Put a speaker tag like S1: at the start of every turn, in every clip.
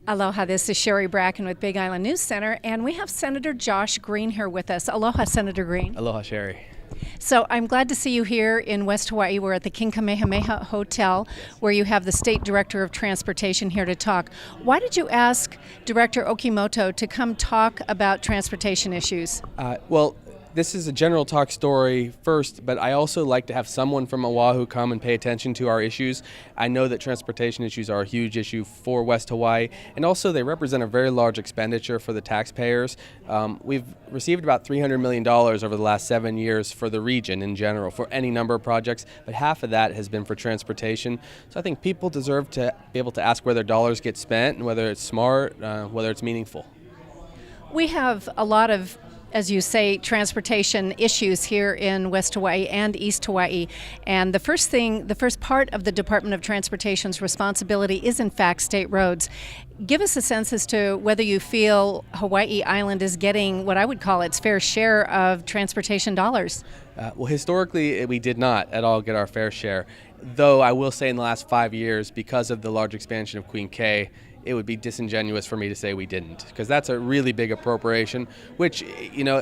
S1: Aloha, this is Sherry Bracken with Big Island News Center, and we have Senator Josh Green here with us. Aloha, Senator Green.
S2: Aloha, Sherry.
S1: So I'm glad to see you here in West Hawaii. We're at the King Kamehameha Hotel, where you have the State Director of Transportation here to talk. Why did you ask Director Okimoto to come talk about transportation issues?
S2: Well, this is a general talk story first, but I also like to have someone from Oahu come and pay attention to our issues. I know that transportation issues are a huge issue for West Hawaii, and also they represent a very large expenditure for the taxpayers. We've received about $300 million over the last 7 years for the region in general, for any number of projects, but half of that has been for transportation. So I think people deserve to be able to ask where their dollars get spent and whether it's smart, whether it's meaningful.
S1: We have a lot of, as you say, transportation issues here in West Hawaii and East Hawaii. And the first part of the Department of Transportation's responsibility is in fact state roads. Give us a sense as to whether you feel Hawaii Island is getting what I would call its fair share of transportation dollars.
S2: Well, historically, we did not at all get our fair share. Though I will say in the last 5 years, because of the large expansion of Queen K, it would be disingenuous for me to say we didn't, because that's a really big appropriation, which,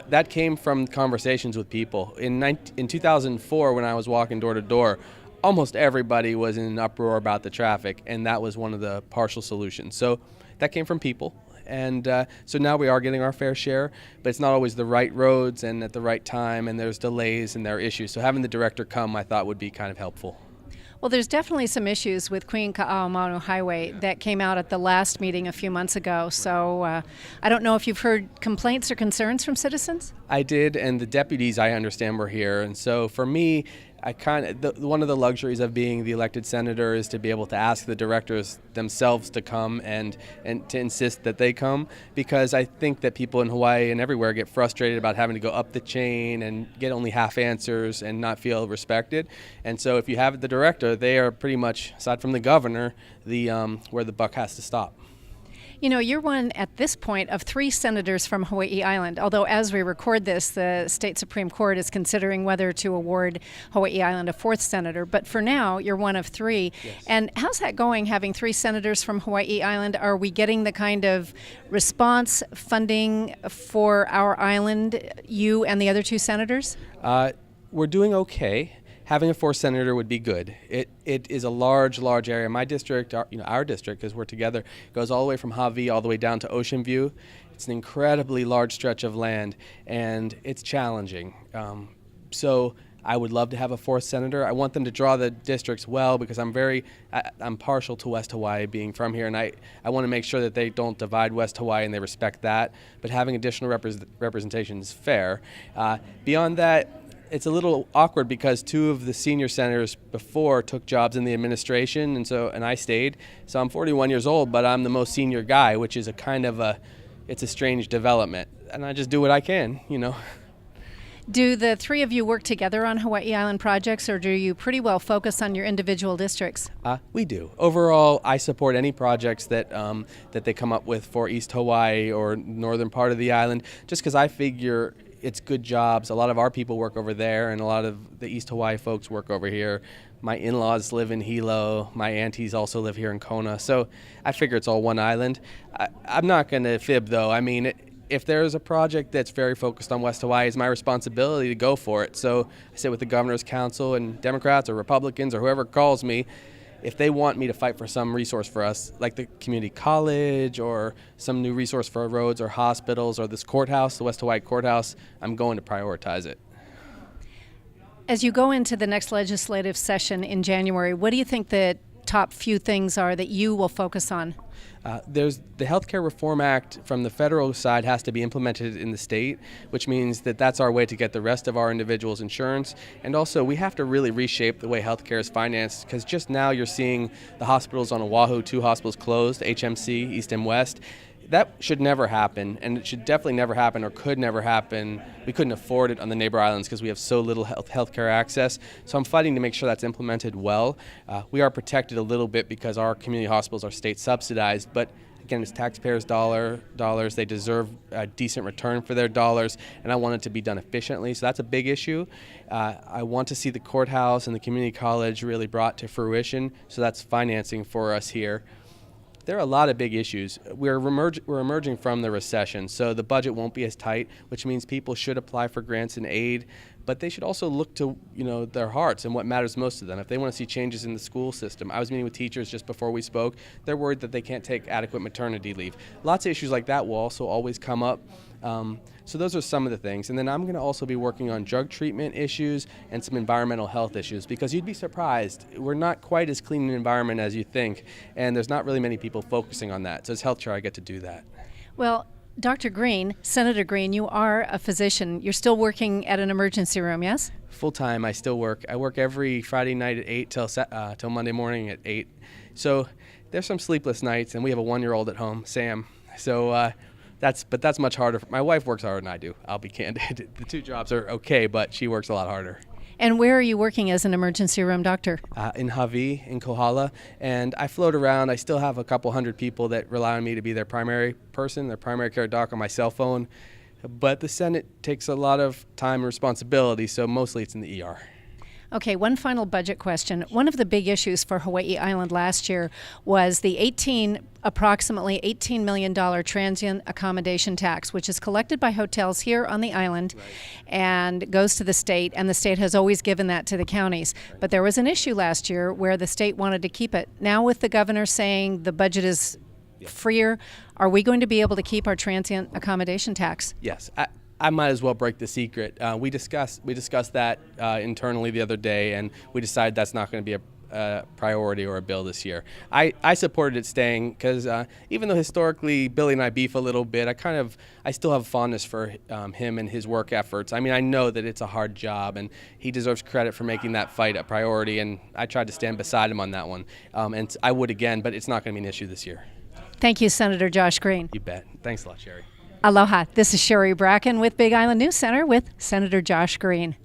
S2: that came from conversations with people. In 2004, when I was walking door to door, almost everybody was in an uproar about the traffic, and that was one of the partial solutions. So that came from people. And so now we are getting our fair share, but it's not always the right roads and at the right time, and there's delays and there are issues. So having the director come, I thought, would be kind of helpful.
S1: Well, there's definitely some issues with Queen Ka'aumanu Highway that came out at the last meeting a few months ago. So I don't know if you've heard complaints or concerns from citizens?
S2: I did, and the deputies, I understand, were here. And so for me, one of the luxuries of being the elected senator is to be able to ask the directors themselves to come and to insist that they come, because I think that people in Hawaii and everywhere get frustrated about having to go up the chain and get only half answers and not feel respected. And so if you have the director, they are pretty much, aside from the governor, where the buck has to stop.
S1: You know, you're one at this point of 3 senators from Hawaii Island, although as we record this, the state Supreme Court is considering whether to award Hawaii Island a 4th senator. But for now, you're one of 3.
S2: Yes.
S1: And how's that going, having 3 senators from Hawaii Island? Are we getting the kind of response funding for our island, you and the other 2 senators?
S2: We're doing okay. Having a 4th senator would be good. It is a large area. My district, our district, because we're together, goes all the way from Hawi all the way down to Ocean View. It's an incredibly large stretch of land, and it's challenging. So I would love to have a 4th senator. I want them to draw the districts well, because I'm partial to West Hawaii being from here, and I want to make sure that they don't divide West Hawaii and they respect that. But having additional representation is fair. Beyond that, it's a little awkward because 2 of the senior senators before took jobs in the administration, and I stayed. So I'm 41 years old, but I'm the most senior guy, which is it's a strange development. And I just do what I can,
S1: Do the 3 of you work together on Hawaii Island projects, or do you pretty well focus on your individual districts?
S2: We do. Overall, I support any projects that they come up with for East Hawaii or northern part of the island, just because I figure it's good jobs. A lot of our people work over there, and a lot of the East Hawaii folks work over here. My in-laws live in Hilo. My aunties also live here in Kona. So I figure it's all one island. I'm not going to fib, though. I mean, if there's a project that's very focused on West Hawaii, it's my responsibility to go for it. So I sit with the Governor's Council, and Democrats or Republicans or whoever calls me, if they want me to fight for some resource for us, like the community college or some new resource for roads or hospitals or this courthouse, the West Hawaii courthouse, I'm going to prioritize it.
S1: As you go into the next legislative session in January, what do you think the top few things are that you will focus on?
S2: There's the Healthcare Reform Act from the federal side has to be implemented in the state, which means that that's our way to get the rest of our individuals insurance. And also, we have to really reshape the way healthcare is financed, because just now you're seeing the hospitals on Oahu, 2 hospitals closed, HMC, East and West. That should never happen, and it should definitely never happen, or could never happen. We couldn't afford it on the neighbor islands because we have so little healthcare access. So I'm fighting to make sure that's implemented well. We are protected a little bit because our community hospitals are state subsidized, but again, it's taxpayers' dollars. They deserve a decent return for their dollars, and I want it to be done efficiently. So that's a big issue. I want to see the courthouse and the community college really brought to fruition. So that's financing for us here. There are a lot of big issues. We're emerging from the recession, so the budget won't be as tight, which means people should apply for grants and aid, but they should also look to their hearts and what matters most to them. If they want to see changes in the school system, I was meeting with teachers just before we spoke. They're worried that they can't take adequate maternity leave. Lots of issues like that will also always come up. So those are some of the things. And then I'm going to also be working on drug treatment issues and some environmental health issues, because you'd be surprised. We're not quite as clean an environment as you think, and there's not really many people focusing on that. So as health chair, I get to do that.
S1: Well, Dr. Green, Senator Green, you are a physician. You're still working at an emergency room, yes?
S2: Full time, I still work. I work every Friday night at 8 till Monday morning at 8. So there's some sleepless nights, and we have a 1-year-old at home, Sam. So that's much harder. My wife works harder than I do, I'll be candid. The two jobs are okay, but she works a lot harder.
S1: And where are you working as an emergency room doctor?
S2: In Hawaii, in Kohala, and I float around. I still have a couple hundred people that rely on me to be their primary person, their primary care doc on my cell phone, but the Senate takes a lot of time and responsibility, so mostly it's in the ER.
S1: Okay, one final budget question. One of the big issues for Hawaii Island last year was the approximately $18 million transient accommodation tax, which is collected by hotels here on the island and goes to the state, and the state has always given that to the counties. But there was an issue last year where the state wanted to keep it. Now with the governor saying the budget is freer, are we going to be able to keep our transient accommodation tax?
S2: Yes. I might as well break the secret. We discussed that internally the other day, and we decided that's not going to be a priority or a bill this year. I supported it staying because even though historically Billy and I beef a little bit, I still have fondness for him and his work efforts. I mean, I know that it's a hard job, and he deserves credit for making that fight a priority, and I tried to stand beside him on that one. And I would again, but it's not going to be an issue this year.
S1: Thank you, Senator Josh Green.
S2: You bet. Thanks a lot, Sherry.
S1: Aloha. This is Sherry Bracken with Big Island News Center with Senator Josh Green.